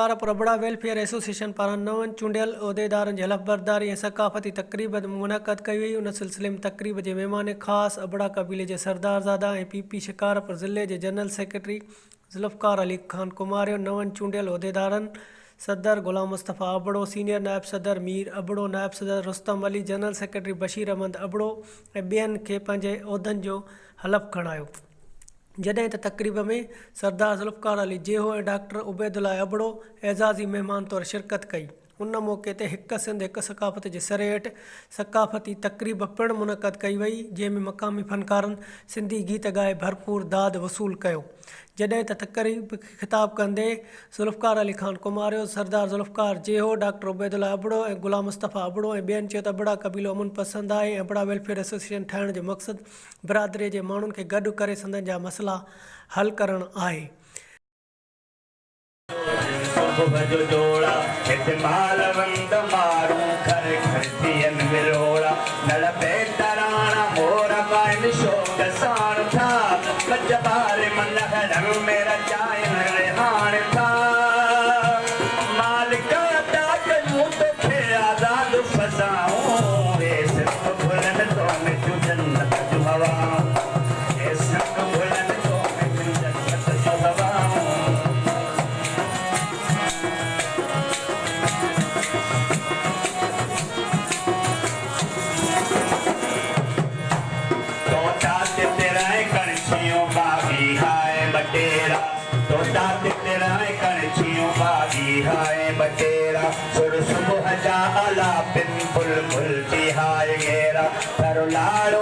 पर बड़ा welfare association पारां नवनि चूंडियल उहिदेदारनि जी हलफ़बरदारी ऐं सक़ाफ़ती तक़रीब मुनक़द कई वई। उन सिलसिले में तक़रीब जे महिमान ख़ासि अबड़ा क़बीले जे सरदारज़ादा ऐं पीपी शिकारपुर ज़िले जे जनरल सेक्रेटरी ज़ुल्फ़कार अली ख़ान कुमारियो, नवनि चूंडियल उहिदेदारनि सदर ग़ुलाम मुस्तफ़ा अबड़ो, सीनियर नायब सदर मीर अबड़ो, नायब सदर रुस्तम अली, जनरल सेक्रेटरी बशीर अहमद अबड़ो ऐं ॿियनि खे पंहिंजे उहिदनि जो हलफ़ खणायो। जॾहिं त तक़रीब में सरदार ज़ुल्फ़कार अली जेहो ऐं डॉक्टर उबैदुल्ला अबड़ो एज़ाज़ी महिमान तौरु शिरकत कई। उन मौक़े ते हिकु सिंध हिकु सक़ाफ़त जे सरे हेठि सक़ाफ़ती तक़रीब पिणु मुनक़द कई वई, जंहिंमें मक़ामी फ़नकारनि सिंधी गीत ॻाए भरपूर दाद वसूल कयो। जॾहिं त तक़रीब खे ख़िताब कंदे ज़ुल्फ़कार अली ख़ान कुमारियो, सरदार ज़ुल्फ़कार जेहो, डॉक्टर उबैदुल्ला अबड़ो ऐं ग़ुलाम मुस्तफ़ा अबड़ो ऐं ॿियनि चयो त अबड़ा क़बीलो अमुन पसंदि आहे ऐं अबड़ा वेलफेयर एसोसिएशन ठाहिण जो मक़सदु बिरादरीअ जे माण्हुनि खे गॾु करे संदनि जा मसइला हल करणु आहे। बटेरा सुर सुबह जा अला बिन बुलबुल जी हाय घेरा, लाड़ो